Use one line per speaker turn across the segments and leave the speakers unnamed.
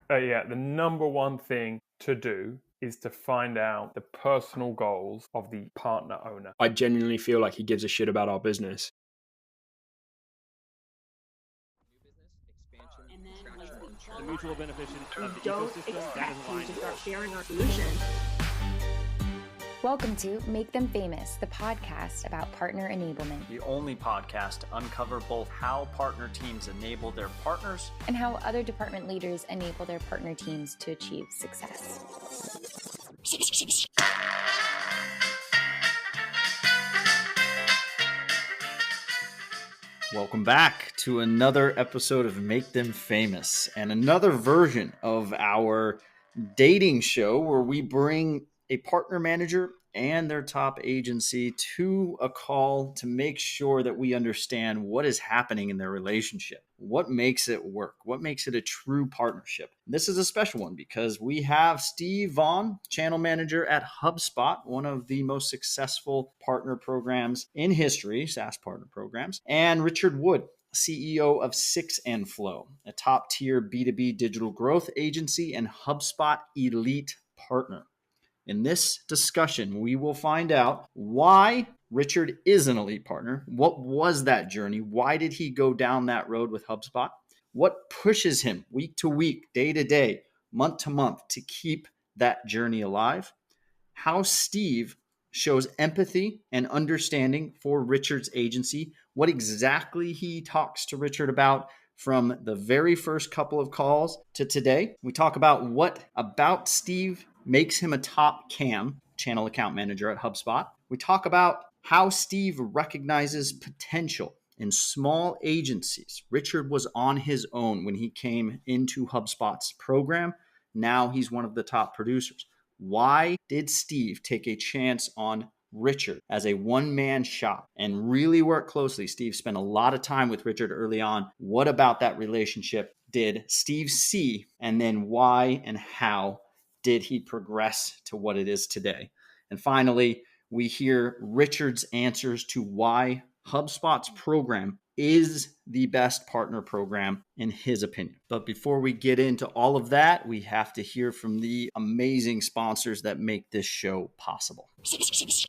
The number one thing to do is to find out the personal goals of the partner owner.
I genuinely feel like he gives a shit about our business.
The mutual benefit of the ecosystem that is aligned to start sharing our solutions.
Welcome to Make Them Famous, the podcast about partner enablement.
The only podcast to uncover both how partner teams enable their partners
and how other department leaders enable their partner teams to achieve success.
Welcome back to another episode of Make Them Famous and another version of our dating show where we bring a partner manager and their top agency to a call to make sure that we understand what is happening in their relationship. What makes it work? What makes it a true partnership? This is a special one because we have Steve Vaughan, channel manager at HubSpot, one of the most successful partner programs in history, SaaS partner programs, and Richard Wood, CEO of Six Flow, a top-tier B2B digital growth agency and HubSpot Elite partner. In this discussion, we will find out why Richard is an elite partner. What was that journey? Why did he go down that road with HubSpot? What pushes him week to week, day to day, month to month to keep that journey alive? How Steve shows empathy and understanding for Richard's agency. What exactly he talks to Richard about from the very first couple of calls to today. We talk about what about Steve makes him a top CAM, channel account manager at HubSpot. We talk about how Steve recognizes potential in small agencies. Richard was on his own when he came into HubSpot's program. Now he's one of the top producers. Why did Steve take a chance on Richard as a one-man shop and really work closely? Steve spent a lot of time with Richard early on. What about that relationship did Steve see? And then why and how did he progress to what it is today? And finally, we hear Richard's answers to why HubSpot's program is the best partner program in his opinion. But before we get into all of that, we have to hear from the amazing sponsors that make this show possible.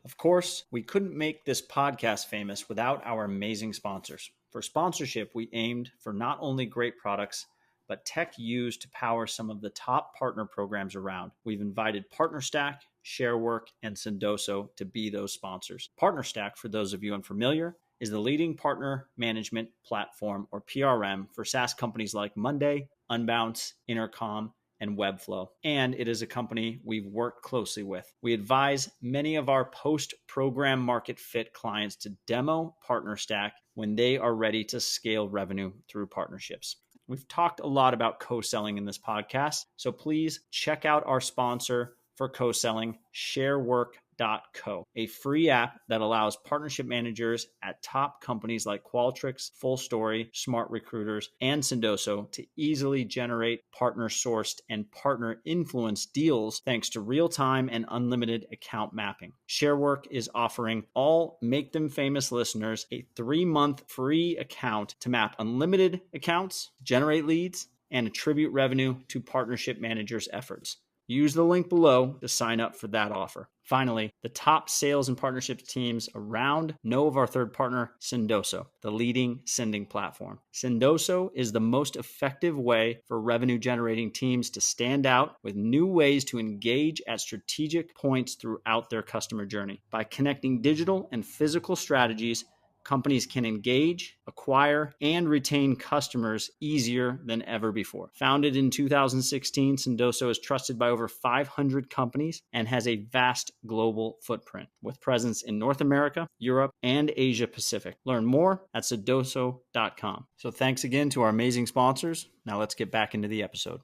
Of course, we couldn't make this podcast famous without our amazing sponsors. For sponsorship, we aimed for not only great products, but tech used to power some of the top partner programs around. We've invited PartnerStack, ShareWork, and Sendoso to be those sponsors. PartnerStack, for those of you unfamiliar, is the leading partner management platform, or PRM, for SaaS companies like Monday, Unbounce, Intercom, and Webflow. And it is a company we've worked closely with. We advise many of our post-program market fit clients to demo PartnerStack when they are ready to scale revenue through partnerships. We've talked a lot about co-selling in this podcast, so please check out our sponsor for co-selling, ShareWork.co, a free app that allows partnership managers at top companies like Qualtrics, FullStory, Smart Recruiters, and Sendoso to easily generate partner-sourced and partner-influenced deals thanks to real-time and unlimited account mapping. ShareWork is offering all Make Them Famous listeners a 3-month free account to map unlimited accounts, generate leads, and attribute revenue to partnership managers' efforts. Use the link below to sign up for that offer. Finally, the top sales and partnerships teams around know of our third partner, Sendoso, the leading sending platform. Sendoso is the most effective way for revenue-generating teams to stand out with new ways to engage at strategic points throughout their customer journey. By connecting digital and physical strategies, companies can engage, acquire, and retain customers easier than ever before. Founded in 2016, Sendoso is trusted by over 500 companies and has a vast global footprint with presence in North America, Europe, and Asia Pacific. Learn more at sendoso.com. So thanks again to our amazing sponsors. Now let's get back into the episode.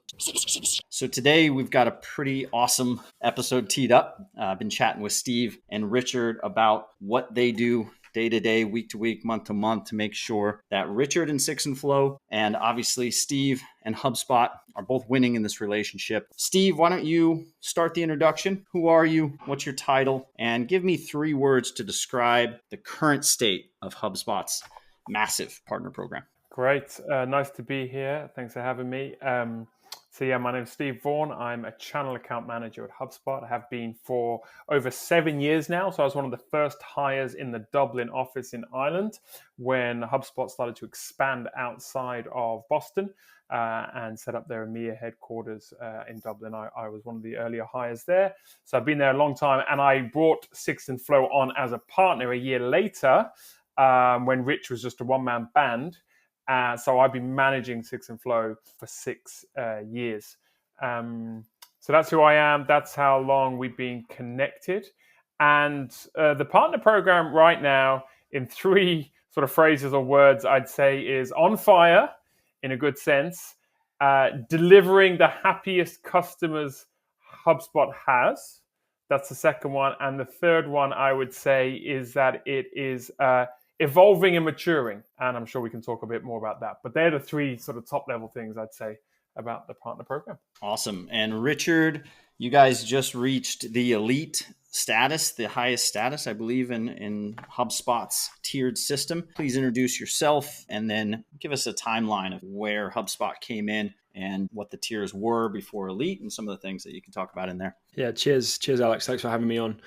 So today we've got a pretty awesome episode teed up. I've been chatting with Steve and Richard about what they do day to day, week to week, month to month to make sure that Richard and Six Flow and obviously Steve and HubSpot are both winning in this relationship. Steve, why don't you start the introduction? Who are you? What's your title? And give me 3 words to describe the current state of HubSpot's massive partner program.
Great. Nice to be here. Thanks for having me. So yeah, my name's Steve Vaughan. I'm a channel account manager at HubSpot. I have been for over 7 years now. So I was one of the first hires in the Dublin office in Ireland when HubSpot started to expand outside of Boston and set up their EMEA headquarters in Dublin. I was one of the earlier hires there. So I've been there a long time, and I brought Six Flow on as a partner a year later when Rich was just a one-man band. So I've been managing Six Flow for 6 years. So that's who I am. That's how long we've been connected. And the partner program right now, in 3 sort of phrases or words, I'd say is on fire, in a good sense, delivering the happiest customers HubSpot has. That's the second one. And the third one I would say is that it is evolving and maturing. And I'm sure we can talk a bit more about that. But they're the 3 sort of top level things I'd say about the partner program.
Awesome. And Richard, you guys just reached the Elite status, the highest status, I believe, in HubSpot's tiered system. Please introduce yourself and then give us a timeline of where HubSpot came in and what the tiers were before Elite and some of the things that you can talk about in there.
Yeah, cheers, Alex. Thanks for having me on.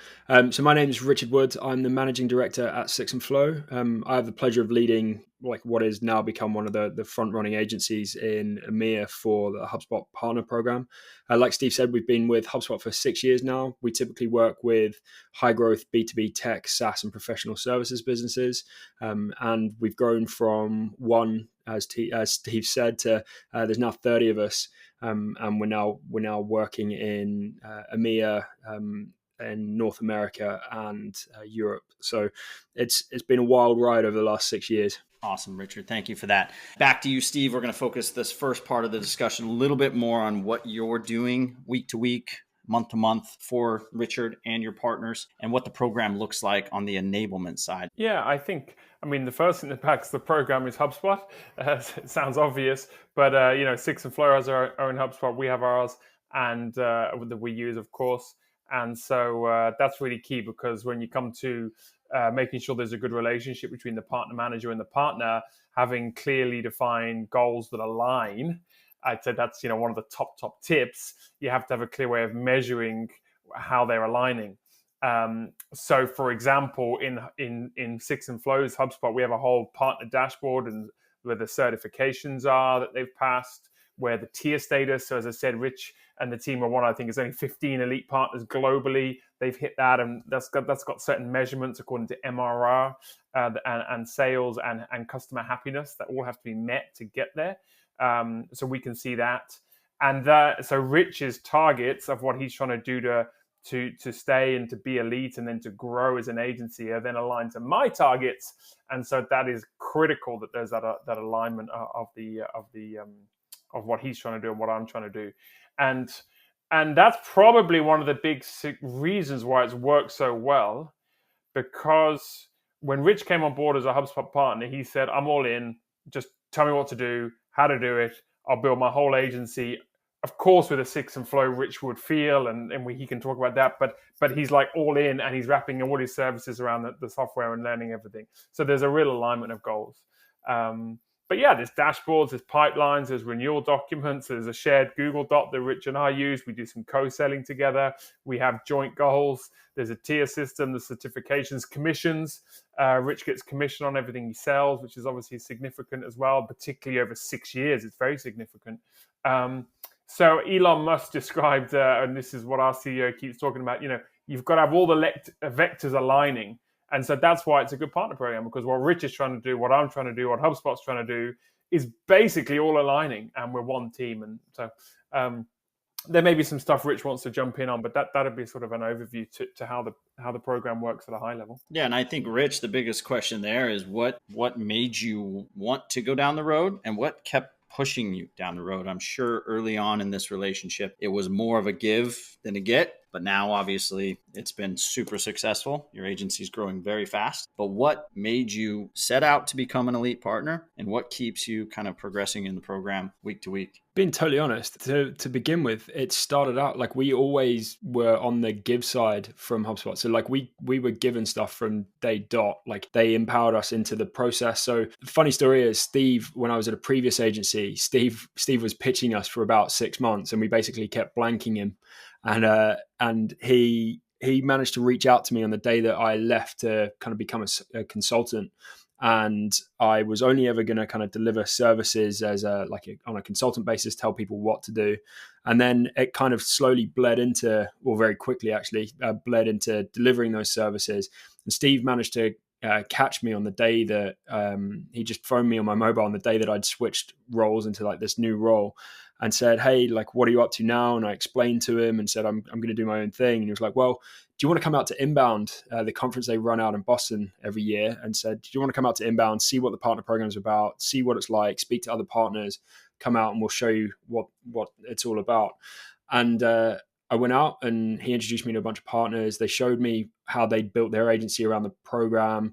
So my name is Richard Wood. I'm the managing director at Six Flow. I have the pleasure of leading what has now become one of the front-running agencies in EMEA for the HubSpot Partner Program. Like Steve said, we've been with HubSpot for 6 years now. We typically work with high-growth B2B tech, SaaS, and professional services businesses, and we've grown from one, as Steve said, to there's now 30 of us, and we're now working in EMEA, in North America and Europe. So it's been a wild ride over the last 6 years.
Awesome, Richard. Thank you for that. Back to you, Steve. We're going to focus this first part of the discussion a little bit more on what you're doing week to week, month to month for Richard and your partners, and what the program looks like on the enablement side.
Yeah, I mean, the first thing that backs the program is HubSpot. It sounds obvious, but Six Flow has our own HubSpot. We have ours, and that we use, of course. And so that's really key, because when you come to making sure there's a good relationship between the partner manager and the partner, having clearly defined goals that align, I'd say that's one of the top tips. You have to have a clear way of measuring how they're aligning. So, for example, in Six Flow's HubSpot, we have a whole partner dashboard and where the certifications are that they've passed, where the tier status. So, as I said, Rich and the team are one. I think it's only 15 elite partners globally. They've hit that, and that's got certain measurements according to MRR and sales and customer happiness that all have to be met to get there. So we can see that, and so Rich's targets of what he's trying to do to stay and to be elite and then to grow as an agency are then aligned to my targets, and so that is critical that there's that alignment of what he's trying to do and what I'm trying to do, and that's probably one of the big reasons why it's worked so well, because when Rich came on board as a HubSpot partner, he said, "I'm all in. Just tell me what to do, how to do it. I'll build my whole agency." Of course, with a Six Flow, Rich would feel, and he can talk about that, but he's like all in, and he's wrapping all his services around the software and learning everything. So there's a real alignment of goals. But yeah, there's dashboards, there's pipelines, there's renewal documents, there's a shared Google Doc that Rich and I use. We do some co-selling together. We have joint goals. There's a tier system, the certifications, commissions. Rich gets commission on everything he sells, which is obviously significant as well, particularly over 6 years. It's very significant. So Elon Musk described, and this is what our CEO keeps talking about, you've got to have all the vectors aligning. And so that's why it's a good partner program, because what Rich is trying to do, what I'm trying to do, what HubSpot's trying to do is basically all aligning, and we're one team. And so there may be some stuff Rich wants to jump in on, but that'd be sort of an overview to how the program works at a high level.
Yeah, and I think, Rich, the biggest question there is what made you want to go down the road, and what kept pushing you down the road? I'm sure early on in this relationship, it was more of a give than a get, but now obviously it's been super successful. Your agency's growing very fast. But what made you set out to become an elite partner, and what keeps you kind of progressing in the program week to week?
Being totally honest, to begin with, it started out like we always were on the give side from HubSpot. So like we were given stuff from day dot, like they empowered us into the process. So the funny story is Steve, when I was at a previous agency, Steve was pitching us for about 6 months and we basically kept blanking him. And he managed to reach out to me on the day that I left to kind of become a consultant. And I was only ever going to kind of deliver services as on a consultant basis, tell people what to do. And then it kind of slowly bled into, or very quickly actually, bled into delivering those services. And Steve managed to catch me on the day that he just phoned me on my mobile on the day that I'd switched roles into like this new role, and said, "Hey, like, what are you up to now?" And I explained to him and said, I'm going to do my own thing. And he was like, "Well, do you want to come out to Inbound, the conference they run out in Boston every year?" And said, "Do you want to come out to Inbound, see what the partner program is about, see what it's like, speak to other partners, come out and we'll show you what it's all about." And I went out and he introduced me to a bunch of partners. They showed me how they built their agency around the program.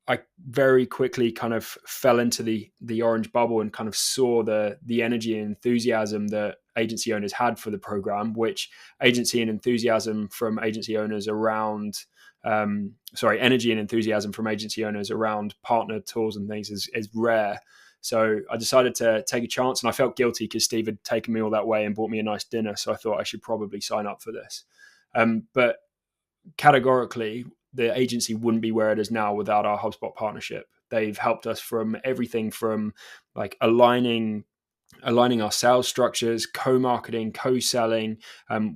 I very quickly kind of fell into the orange bubble and kind of saw the energy and enthusiasm that agency owners had for the program, which agency and enthusiasm from agency owners around, energy and enthusiasm from agency owners around partner tools and things is rare. So I decided to take a chance, and I felt guilty because Steve had taken me all that way and bought me a nice dinner. So I thought I should probably sign up for this. But categorically, the agency wouldn't be where it is now without our HubSpot partnership. They've helped us from everything from like aligning our sales structures, co-marketing, co-selling.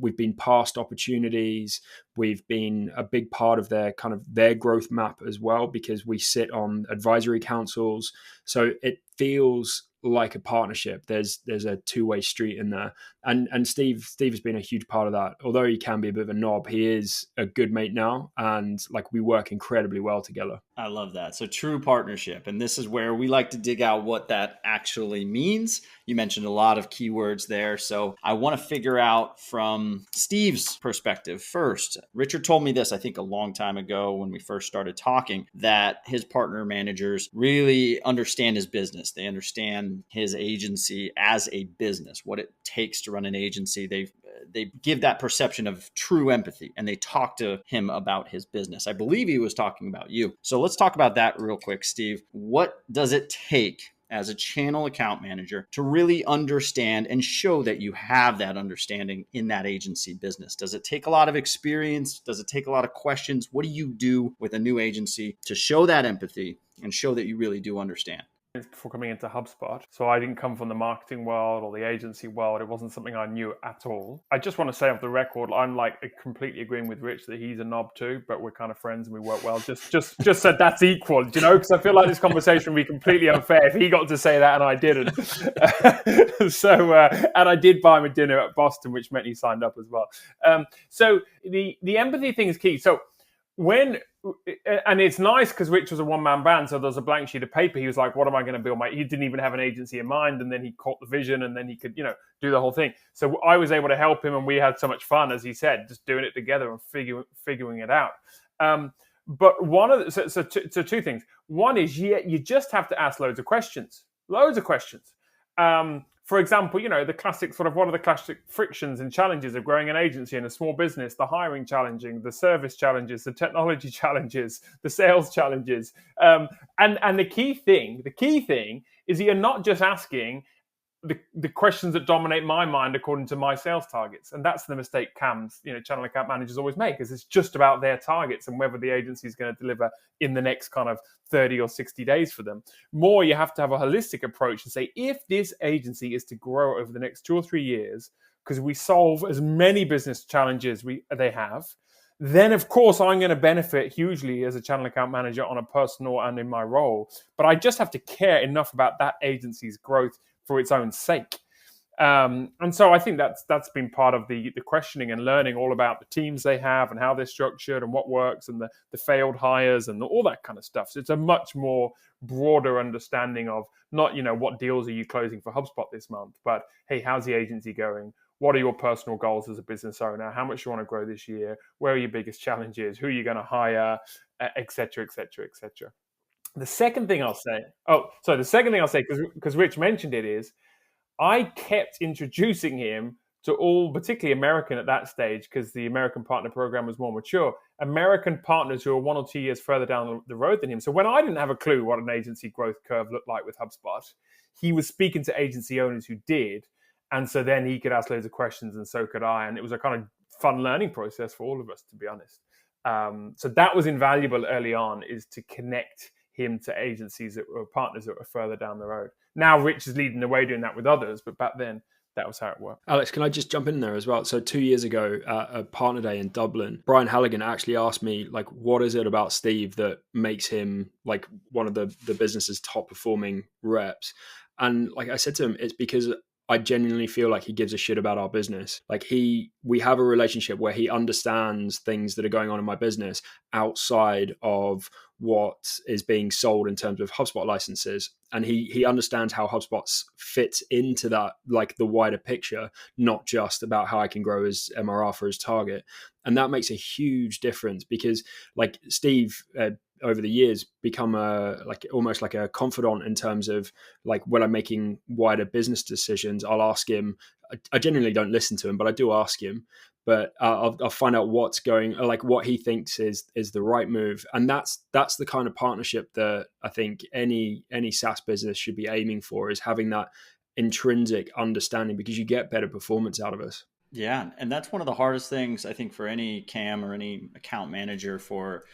We've been past opportunities. We've been a big part of their growth map as well, because we sit on advisory councils. So it feels like a partnership. There's a two-way street in there. And Steve has been a huge part of that. Although he can be a bit of a knob, he is a good mate now, and like we work incredibly well together.
I love that. So true partnership. And this is where we like to dig out what that actually means. You mentioned a lot of keywords there. So I want to figure out from Steve's perspective first. Richard told me this, I think a long time ago when we first started talking, that his partner managers really understand his business. They understand his agency as a business, what it takes to run an agency. They give that perception of true empathy, and they talk to him about his business. I believe he was talking about you. So let's talk about that real quick, Steve. What does it take as a channel account manager to really understand and show that you have that understanding in that agency business? Does it take a lot of experience? Does it take a lot of questions? What do you do with a new agency to show that empathy and show that you really do understand?
Before coming into HubSpot. So I didn't come from the marketing world or the agency world. It wasn't something I knew at all. I just want to say off the record, I'm like completely agreeing with Rich that he's a knob too, but we're kind of friends and we work well. Just said that's equal, you know, because I feel like this conversation would be completely unfair if he got to say that and I didn't. And I did buy him a dinner at Boston, which meant he signed up as well. So the empathy thing is key. So and it's nice because Rich was a one-man band, so there's a blank sheet of paper. He was like, what am I going to build? He didn't even have an agency in mind, and then he caught the vision, and then he could, do the whole thing. So I was able to help him, and we had so much fun, as he said, just doing it together and figuring it out. But two things. One is you just have to ask loads of questions. For example, the classic sort of what are the classic frictions and challenges of growing an agency in a small business, the hiring challenging, the service challenges, the technology challenges, the sales challenges. And the key thing is that you're not just asking the questions that dominate my mind according to my sales targets. And that's the mistake channel account managers always make, is it's just about their targets and whether the agency is going to deliver in the next kind of 30 or 60 days for them. More, you have to have a holistic approach and say, if this agency is to grow over the next 2 or 3 years, because we solve as many business challenges they have, then of course I'm going to benefit hugely as a channel account manager on a personal and in my role. But I just have to care enough about that agency's growth for its own sake. And so I think that's been part of the questioning and learning all about the teams they have and how they're structured and what works and the failed hires and all that kind of stuff. So it's a much more broader understanding of not, what deals are you closing for HubSpot this month, but hey, how's the agency going? What are your personal goals as a business owner? How much you want to grow this year? Where are your biggest challenges? Who are you going to hire? Et cetera, et cetera, et cetera. The second thing I'll say, because Rich mentioned it, is I kept introducing him to all, particularly American at that stage, because the American partner program was more mature, American partners who are 1 or 2 years further down the road than him. So when I didn't have a clue what an agency growth curve looked like with HubSpot, he was speaking to agency owners who did. And so then he could ask loads of questions, and so could I. And it was a kind of fun learning process for all of us, to be honest. So that was invaluable early on, is to connect him to agencies that were partners that were further down the road. Now Rich is leading the way doing that with others, but back then that was how it worked.
Alex, can I just jump in there as well? So 2 years ago at a partner day in Dublin, Brian Halligan actually asked me, like, what is it about Steve that makes him like one of the business's top performing reps? And like I said to him, it's because I genuinely feel like he gives a shit about our business. Like we have a relationship where he understands things that are going on in my business outside of what is being sold in terms of HubSpot licenses. And he understands how HubSpot fits into that, like the wider picture, not just about how I can grow his MRR for his target. And that makes a huge difference, because like Steve, over the years become almost like a confidant in terms of like when I'm making wider business decisions. I'll ask him. I genuinely don't listen to him, but I do ask him. But I'll find out what's going, like what he thinks is the right move, and that's the kind of partnership that I think any SaaS business should be aiming for, is having that intrinsic understanding, because you get better performance out of us.
Yeah, and that's one of the hardest things I think for any CAM or any account manager for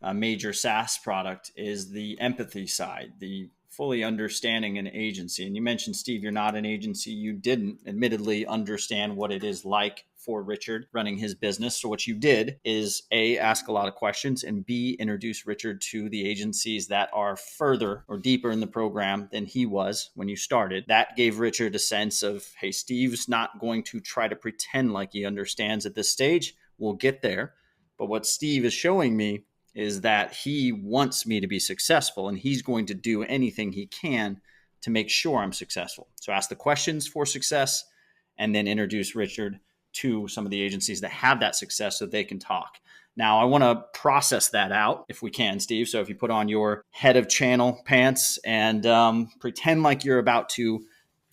a major SaaS product, is the empathy side, the fully understanding an agency. And you mentioned, Steve, you're not an agency. You didn't admittedly understand what it is like for Richard running his business. So what you did is A, ask a lot of questions, and B, introduce Richard to the agencies that are further or deeper in the program than he was when you started. That gave Richard a sense of, hey, Steve's not going to try to pretend like he understands at this stage. We'll get there. But what Steve is showing me is that he wants me to be successful, and he's going to do anything he can to make sure I'm successful. So ask the questions for success, and then introduce Richard to some of the agencies that have that success so they can talk. Now, I want to process that out if we can, Steve. So if you put on your head of channel pants and pretend like you're about to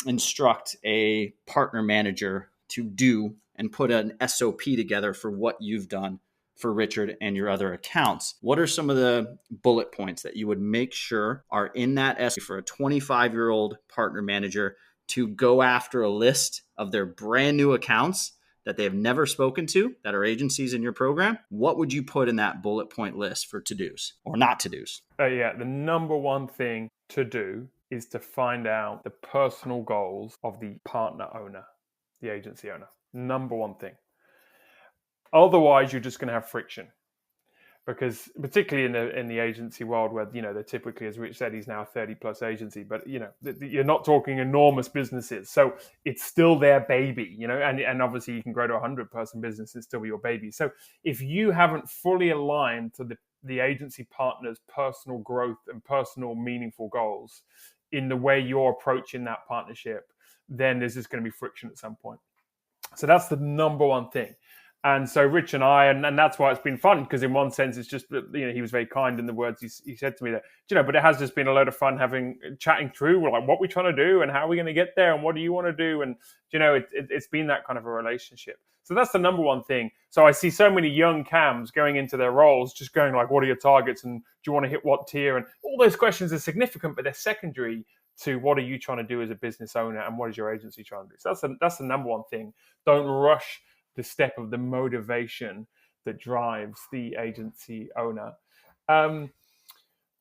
instruct a partner manager to do and put an SOP together for what you've done for Richard and your other accounts, what are some of the bullet points that you would make sure are in that SOP for a 25-year-old partner manager to go after a list of their brand new accounts that they have never spoken to, that are agencies in your program? What would you put in that bullet point list for to-dos or not to-dos?
The number one thing to do is to find out the personal goals of the partner owner, the agency owner. Number one thing. Otherwise, you're just going to have friction, because particularly in the agency world, where they're typically, as Rich said, he's now a 30+ agency, but you're not talking enormous businesses, so it's still their baby, and obviously you can grow to a 100-person business and still be your baby. So if you haven't fully aligned to the agency partner's personal growth and personal meaningful goals in the way you're approaching that partnership, then there's just going to be friction at some point. So that's the number one thing. And so Rich and I, and that's why it's been fun, because in one sense, it's just, he was very kind in the words he said to me that, but it has just been a load of fun chatting through like what we're trying to do and how we're going to get there and what do you want to do. And, it's been that kind of a relationship. So that's the number one thing. So I see so many young CAMs going into their roles, just going like, what are your targets? And do you want to hit what tier? And all those questions are significant, but they're secondary to what are you trying to do as a business owner and what is your agency trying to do. So that's the number one thing. Don't rush the step of the motivation that drives the agency owner. The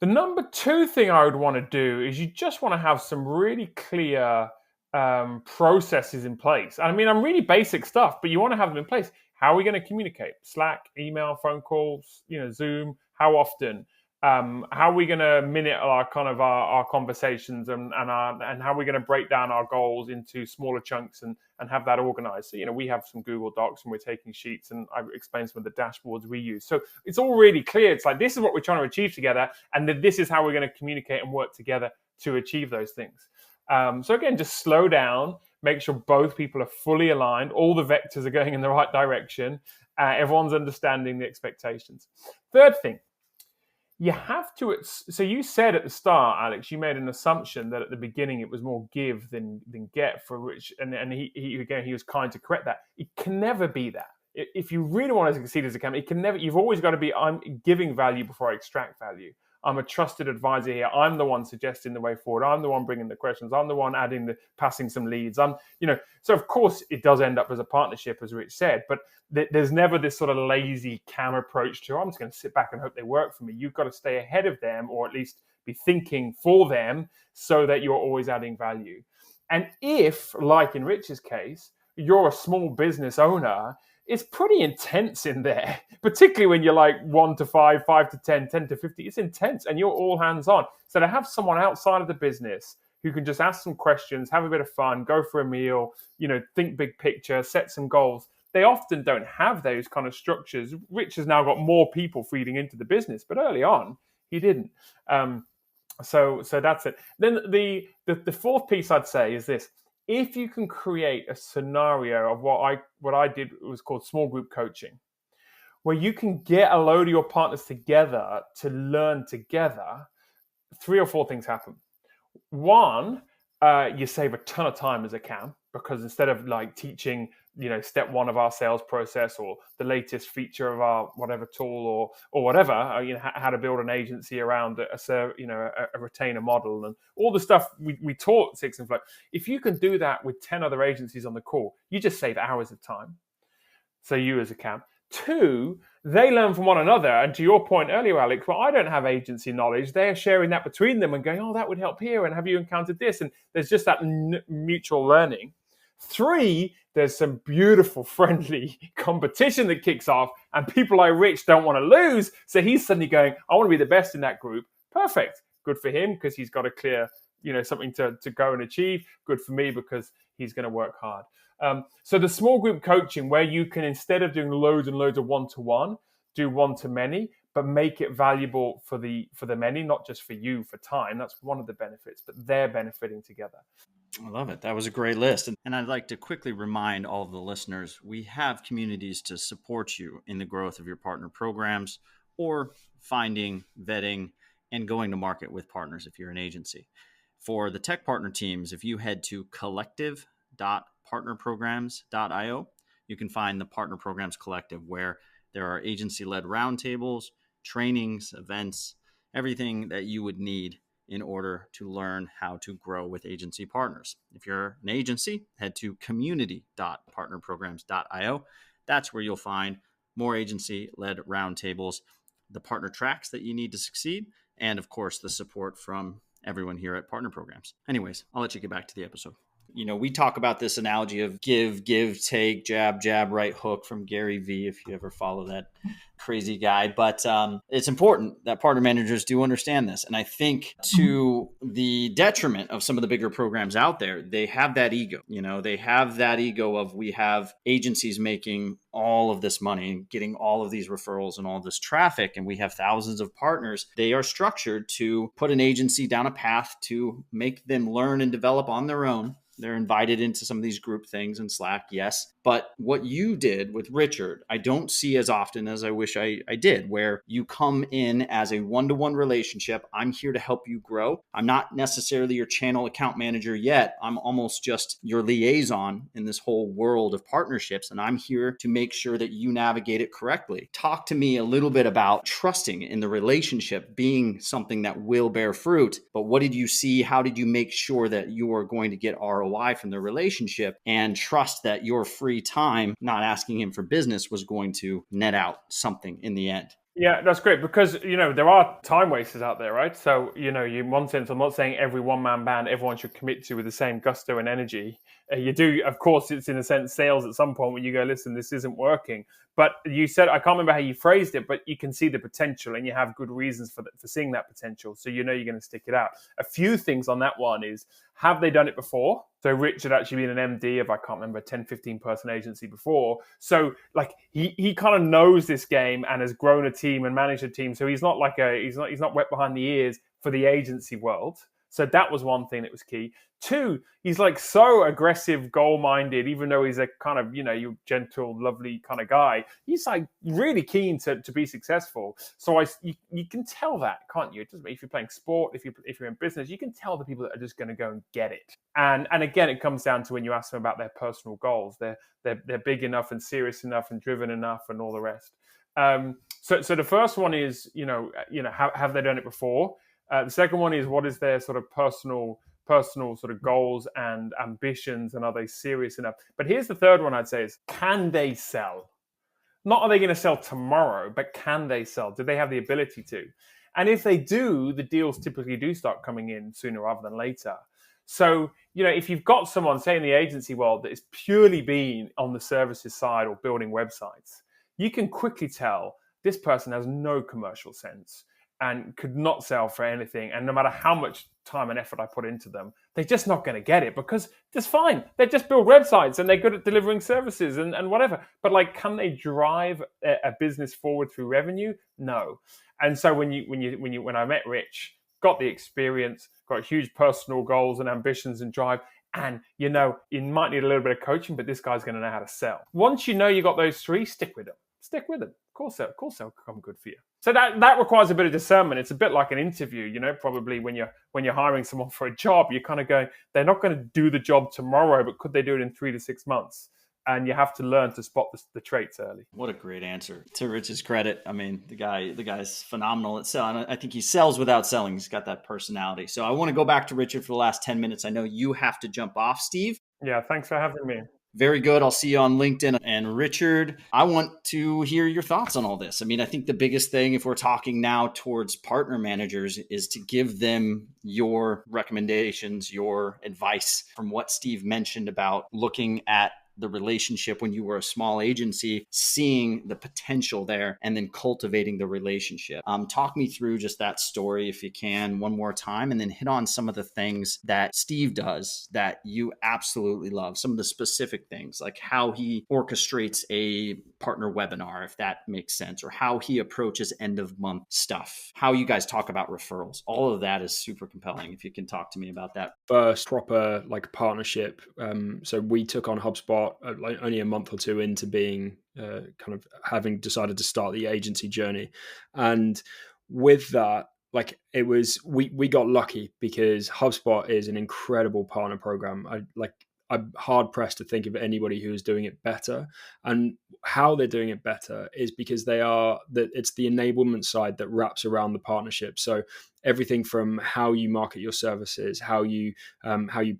number two thing I would want to do is you just want to have some really clear processes in place. I mean, I'm really basic stuff, but you want to have them in place. How are we going to communicate? Slack, email, phone calls, Zoom, how often? How are we going to minute our conversations and how are we going to break down our goals into smaller chunks and have that organized? So, we have some Google Docs and we're taking sheets, and I've explained some of the dashboards we use. So it's all really clear. It's like, this is what we're trying to achieve together, and then this is how we're going to communicate and work together to achieve those things. So again, just slow down, make sure both people are fully aligned. All the vectors are going in the right direction. Everyone's understanding the expectations. Third thing, You have to. So you said at the start, Alex, you made an assumption that at the beginning it was more give than get, for which, and he was kind to correct that. It can never be that. If you really want to succeed as a company, it can never. You've always got to be, I'm giving value before I extract value. I'm a trusted advisor here. I'm the one suggesting the way forward. I'm the one bringing the questions. I'm the one passing some leads. So of course it does end up as a partnership, as Rich said, but there's never this sort of lazy cam approach to, I'm just going to sit back and hope they work for me. You've got to stay ahead of them, or at least be thinking for them, so that you're always adding value. And if, like in Rich's case, you're a small business owner, it's pretty intense in there, particularly when you're like 1 to 5, 5 to 10, 10 to 50. It's intense, and you're all hands on. So to have someone outside of the business who can just ask some questions, have a bit of fun, go for a meal, think big picture, set some goals. They often don't have those kind of structures. Rich has now got more people feeding into the business, but early on he didn't. So that's it. Then the fourth piece I'd say is this. If you can create a scenario of what I did was called small group coaching, where you can get a load of your partners together to learn together, 3 or 4 things happen. One, you save a ton of time as a CAM, because instead of like teaching, step 1 of our sales process or the latest feature of our whatever tool or whatever, how to build an agency around a retainer model and all the stuff we taught Six and Flow. If you can do that with 10 other agencies on the call, you just save hours of time. So you as a CAM. 2, they learn from one another. And to your point earlier, Alex, well, I don't have agency knowledge. They're sharing that between them and going, oh, that would help here. And have you encountered this? And there's just that mutual learning. 3, there's some beautiful, friendly competition that kicks off, and people like Rich don't want to lose. So he's suddenly going, I want to be the best in that group. Perfect. Good for him, because he's got a clear, something to go and achieve. Good for me, because he's going to work hard. So the small group coaching, where you can, instead of doing loads and loads of one-to-one, do one-to-many, but make it valuable for the many, not just for you for time. That's one of the benefits, but they're benefiting together.
I love it. That was a great list. And I'd like to quickly remind all of the listeners, we have communities to support you in the growth of your partner programs, or finding, vetting, and going to market with partners if you're an agency. For the tech partner teams, if you head to collective.partnerprograms.io, you can find the Partner Programs Collective, where there are agency-led roundtables, trainings, events, everything that you would need in order to learn how to grow with agency partners. If you're an agency, head to community.partnerprograms.io. That's where you'll find more agency-led roundtables, the partner tracks that you need to succeed, and of course, the support from everyone here at Partner Programs. Anyways, I'll let you get back to the episode. We talk about this analogy of give, take, jab, right hook from Gary Vee, if you ever follow that crazy guy. But it's important that partner managers do understand this. And I think to the detriment of some of the bigger programs out there, they have that ego. They have that ego of, we have agencies making all of this money and getting all of these referrals and all this traffic, and we have thousands of partners. They are structured to put an agency down a path to make them learn and develop on their own. They're invited into some of these group things in Slack, yes. But what you did with Richard, I don't see as often as I wish I did, where you come in as a one-to-one relationship. I'm here to help you grow. I'm not necessarily your channel account manager yet. I'm almost just your liaison in this whole world of partnerships. And I'm here to make sure that you navigate it correctly. Talk to me a little bit about trusting in the relationship being something that will bear fruit. But what did you see? How did you make sure that you are going to get ROI from the relationship, and trust that your free time, not asking him for business, was going to net out something in the end?
Yeah, that's great, because, there are time wasters out there, right? So, in one sense, I'm not saying every one-man band everyone should commit to with the same gusto and energy. You do, of course, it's in a sense sales at some point when you go, listen, this isn't working. But you said, I can't remember how you phrased it, but you can see the potential and you have good reasons for seeing that potential. So you're going to stick it out. A few things on that one is, have they done it before? So Rich had actually been an MD of, I can't remember, 10, 15 person agency before. So like he kind of knows this game and has grown a team and managed a team. So he's not like he's not wet behind the ears for the agency world. So that was one thing that was key. Two, he's like so aggressive, goal-minded, even though he's a kind of, you gentle, lovely kind of guy. He's like really keen to be successful. So you can tell that, can't you? It doesn't matter if you're playing sport, if you're in business, you can tell the people that are just going to go and get it. And again, it comes down to when you ask them about their personal goals. They're big enough and serious enough and driven enough and all the rest. So the first one is, have they done it before? The second one is, what is their sort of personal sort of goals and ambitions, and are they serious enough? But here's the third one I'd say is, can they sell? Not are they going to sell tomorrow, but can they sell? Do they have the ability to? And if they do, the deals typically do start coming in sooner rather than later. So, if you've got someone, say in the agency world, that is purely been on the services side or building websites, you can quickly tell this person has no commercial sense and could not sell for anything. And no matter how much time and effort I put into them, they're just not going to get it, because it's fine. They just build websites and they're good at delivering services and whatever. But can they drive a business forward through revenue? No. And so when I met Rich, got the experience, got huge personal goals and ambitions and drive, and you might need a little bit of coaching, but this guy's going to know how to sell. Once you got those three, stick with them. Of course they'll come good for you. So that requires a bit of discernment. It's a bit like an interview, probably when you're hiring someone for a job, you're kind of going, they're not going to do the job tomorrow, but could they do it in 3 to 6 months? And you have to learn to spot the traits early.
What a great answer. To Rich's credit, I mean, the guy's phenomenal at selling. I think he sells without selling. He's got that personality. So I want to go back to Richard for the last 10 minutes. I know you have to jump off, Steve.
Yeah, thanks for having me.
Very good. I'll see you on LinkedIn. And Richard, I want to hear your thoughts on all this. I mean, I think the biggest thing, if we're talking now towards partner managers, is to give them your recommendations, your advice from what Steve mentioned about looking at the relationship when you were a small agency, seeing the potential there, and then cultivating the relationship. Talk me through just that story, if you can, one more time, and then hit on some of the things that Steve does that you absolutely love. Some of the specific things, like how he orchestrates a partner webinar, if that makes sense, or how he approaches end of month stuff, how you guys talk about referrals. All of that is super compelling. If you can talk to me about that.
First proper partnership. So we took on HubSpot only a month or two into being kind of having decided to start the agency journey. And with that, it was, we got lucky because HubSpot is an incredible partner program. I'm hard pressed to think of anybody who is doing it better, and how they're doing it better is because it's the enablement side that wraps around the partnership. So everything from how you market your services, how you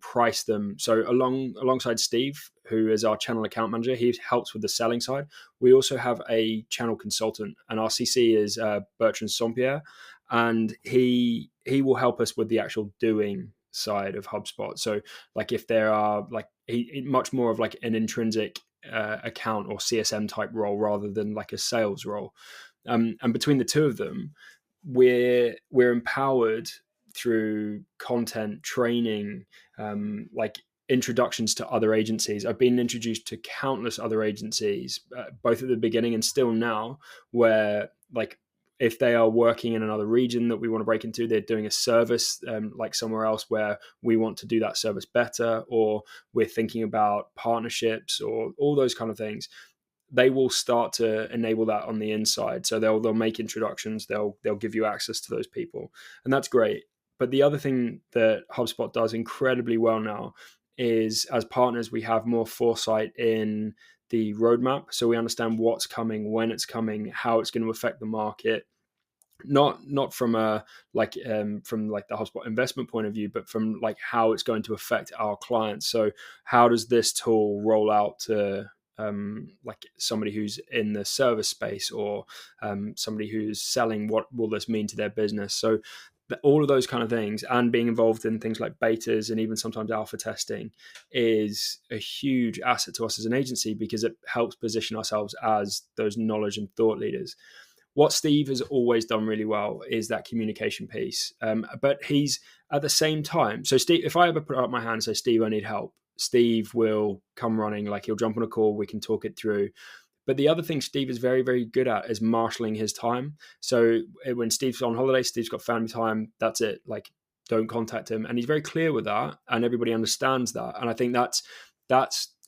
price them. So alongside Steve, who is our channel account manager, he helps with the selling side. We also have a channel consultant, and our CC is Bertrand Saint-Pierre, and he will help us with the actual doing side of HubSpot. So if there are much more of an intrinsic account or CSM type role rather than a sales role. And between the two of them, we're empowered through content, training, introductions to other agencies. I've been introduced to countless other agencies, both at the beginning and still now, where if they are working in another region that we want to break into, they're doing a service somewhere else where we want to do that service better, or we're thinking about partnerships or all those kind of things, they will start to enable that on the inside. So they'll make introductions, they'll give you access to those people, and that's great. But the other thing that HubSpot does incredibly well now is, as partners, we have more foresight in the roadmap. So we understand what's coming, when it's coming, how it's going to affect the market, not from the HubSpot investment point of view, but from how it's going to affect our clients. So how does this tool roll out to somebody who's in the service space, or somebody who's selling? What will this mean to their business? So all of those kind of things, and being involved in things like betas and even sometimes alpha testing, is a huge asset to us as an agency, because it helps position ourselves as those knowledge and thought leaders. What Steve has always done really well is that communication piece. But he's at the same time, so Steve, if I ever put up my hand and say, Steve, I need help, Steve will come running, he'll jump on a call, we can talk it through. But the other thing Steve is very, very good at is marshalling his time. So when Steve's on holiday, Steve's got family time, that's it. don't contact him. And he's very clear with that, and everybody understands that. And I think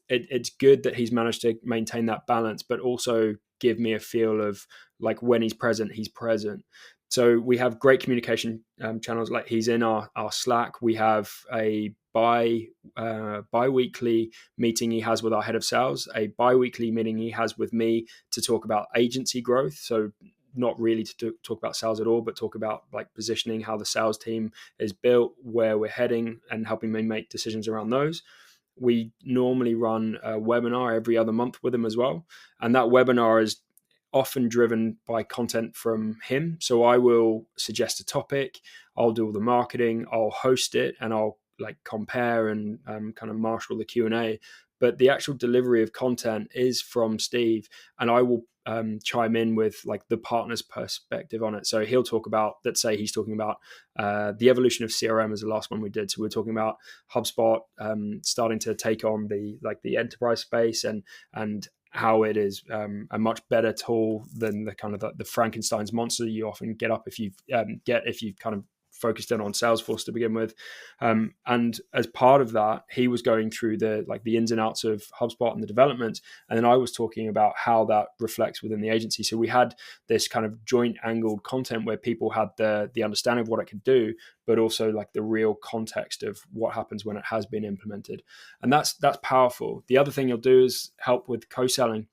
it's good that he's managed to maintain that balance, but also give me a feel of like when he's present, he's present. So we have great communication channels. Like he's in our Slack. We have a bi-weekly meeting he has with our head of sales, a bi-weekly meeting he has with me to talk about agency growth. So not really to talk about sales at all, but talk about like positioning, how the sales team is built, where we're heading, and helping me make decisions around those. We normally run a webinar every other month with him as well. And that webinar is often driven by content from him. So I will suggest a topic, I'll do all the marketing, I'll host it, and I'll like compare and kind of marshal the Q&A. But the actual delivery of content is from Steve, and I will chime in with like the partner's perspective on it. So he'll talk about, let's say he's talking about the evolution of CRM as the last one we did. So we're talking about HubSpot starting to take on the enterprise space and how it is a much better tool than the kind of the Frankenstein's monster you often get up if you've kind of focused in on Salesforce to begin with. And as part of that, he was going through the ins and outs of HubSpot and the development. And then I was talking about how that reflects within the agency. So we had this kind of joint angled content where people had the understanding of what it could do, but also like the real context of what happens when it has been implemented. And that's powerful. The other thing you'll do is help with co-selling.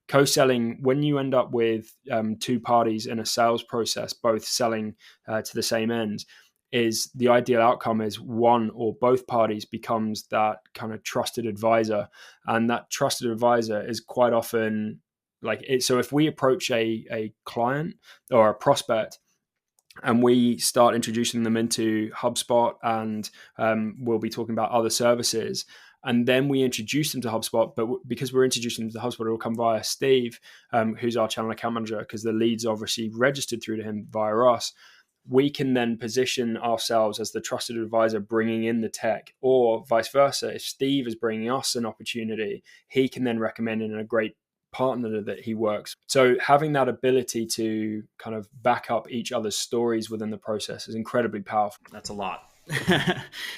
Co-selling, when you end up with two parties in a sales process, both selling to the same end, is the ideal outcome is one or both parties becomes that kind of trusted advisor. And that trusted advisor is quite often like it. So if we approach a client or a prospect and we start introducing them into HubSpot, and we'll be talking about other services, and then we introduce them to HubSpot, but because we're introducing them to HubSpot, it will come via Steve, who's our channel account manager, because the leads obviously registered through to him via us. We can then position ourselves as the trusted advisor bringing in the tech, or vice versa. If Steve is bringing us an opportunity, he can then recommend in a great partner that he works. So having that ability to kind of back up each other's stories within the process is incredibly powerful.
That's a lot.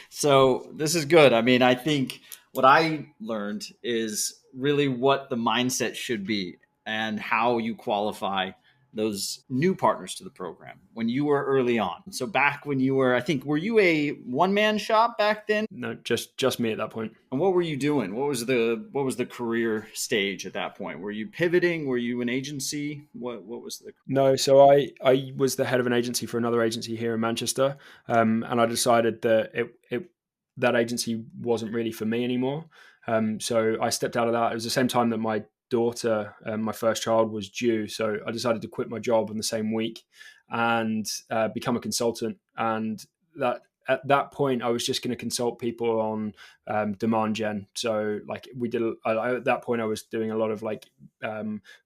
So this is good. I mean, I think what I learned is really what the mindset should be and how you qualify those new partners to the program when you were early on. So back when you were, I think, were you a one-man shop back then?
No, just me at that point.
And what were you doing? What was the career stage at that point? Were you pivoting? Were you an agency? What was the?
No, so I was the head of an agency for another agency here in Manchester, and I decided that that agency wasn't really for me anymore. So I stepped out of that. It was the same time that my daughter, my first child, was due. So I decided to quit my job in the same week and become a consultant. And that at that point, I was just going to consult people on demand gen. So like at that point, I was doing a lot of like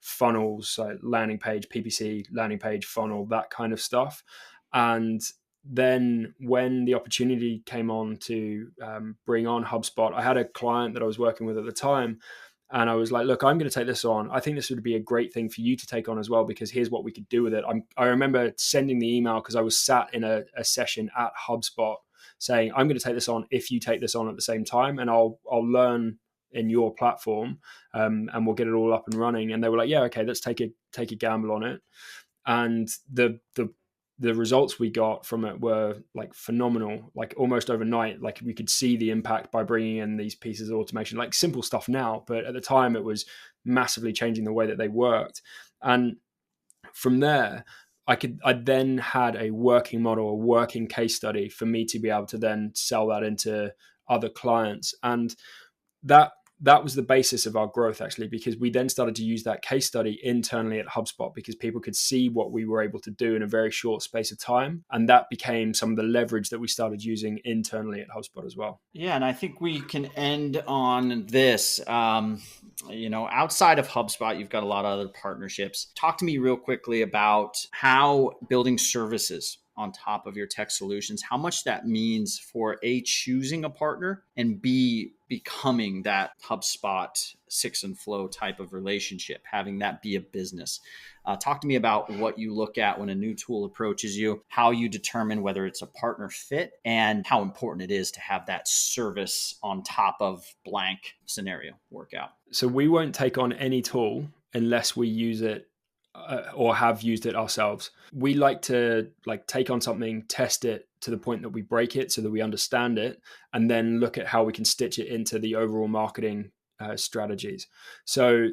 funnels, like landing page, PPC, landing page, funnel, that kind of stuff. And then when the opportunity came on to bring on HubSpot, I had a client that I was working with at the time. And I was like, look, I'm going to take this on. I think this would be a great thing for you to take on as well, because here's what we could do with it. I remember sending the email because I was sat in a session at HubSpot saying, I'm going to take this on if you take this on at the same time, and I'll learn in your platform, and we'll get it all up and running. And they were like, yeah, okay, let's take a gamble on it. And the results we got from it were like phenomenal, like almost overnight. Like we could see the impact by bringing in these pieces of automation, like simple stuff now, but at the time it was massively changing the way that they worked. And from there, I then had a working model, a working case study for me to be able to then sell that into other clients. And that was the basis of our growth, actually, because we then started to use that case study internally at HubSpot because people could see what we were able to do in a very short space of time. And that became some of the leverage that we started using internally at HubSpot as well.
Yeah. And I think we can end on this. Outside of HubSpot, you've got a lot of other partnerships. Talk to me real quickly about how building services on top of your tech solutions, how much that means for A, choosing a partner, and B, becoming that HubSpot Six and Flow type of relationship, having that be a business. Talk to me about what you look at when a new tool approaches you, how you determine whether it's a partner fit, and how important it is to have that service on top of blank scenario work out.
So we won't take on any tool unless we use it or have used it ourselves. We like to take on something, test it to the point that we break it so that we understand it, and then look at how we can stitch it into the overall marketing strategies. So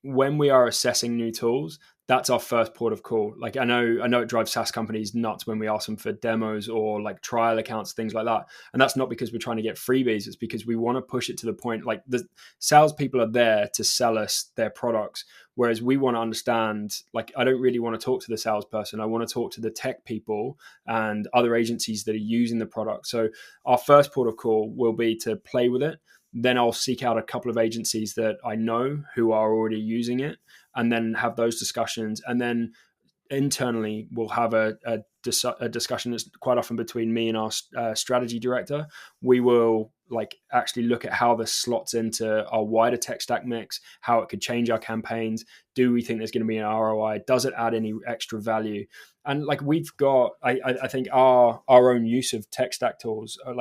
when we are assessing new tools, that's our first port of call. I know it drives SaaS companies nuts when we ask them for demos or trial accounts, things like that. And that's not because we're trying to get freebies. It's because we want to push it to the point, the salespeople are there to sell us their products. Whereas we want to understand, I don't really want to talk to the salesperson. I want to talk to the tech people and other agencies that are using the product. So our first port of call will be to play with it. Then I'll seek out a couple of agencies that I know who are already using it, and then have those discussions. And then internally, we'll have a discussion that's quite often between me and our strategy director. We will actually look at how this slots into our wider tech stack mix, how it could change our campaigns. Do we think there's going to be an ROI? Does it add any extra value? And we've got, I think our own use of tech stack tools are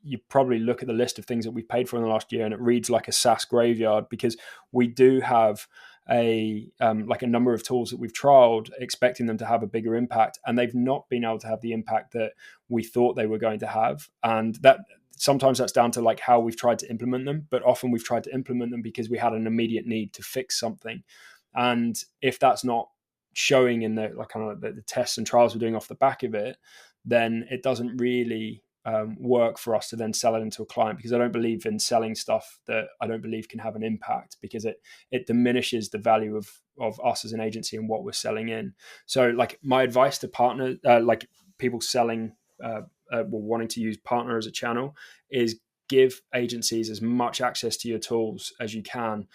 you probably look at the list of things that we've paid for in the last year and it reads like a SaaS graveyard, because we do have a number of tools that we've trialed expecting them to have a bigger impact, and they've not been able to have the impact that we thought they were going to have. And that sometimes that's down to how we've tried to implement them, but often we've tried to implement them because we had an immediate need to fix something. And if that's not showing in the the tests and trials we're doing off the back of it, then it doesn't really work for us to then sell it into a client, because I don't believe in selling stuff that I don't believe can have an impact, because it diminishes the value of us as an agency and what we're selling in. So my advice to partners, people selling wanting to use Partner as a channel, is give agencies as much access to your tools as you can.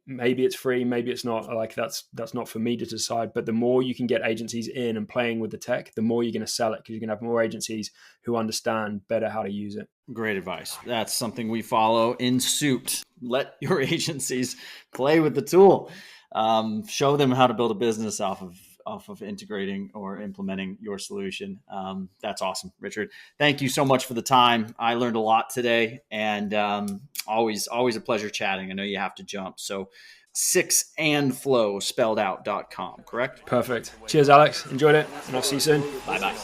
Maybe it's free, maybe it's not. That's not for me to decide. But the more you can get agencies in and playing with the tech, the more you're going to sell it, because you're going to have more agencies who understand better how to use it. Great advice.
That's something we follow in suit. Let your agencies play with the tool. Show them how to build a business off of integrating or implementing your solution. That's awesome, Richard. Thank you so much for the time. I learned a lot today, and always a pleasure chatting. I know you have to jump. So sixandflow spelled out.com, correct?
Perfect. Cheers, Alex. Enjoyed it, and I'll see you soon.
Bye-bye.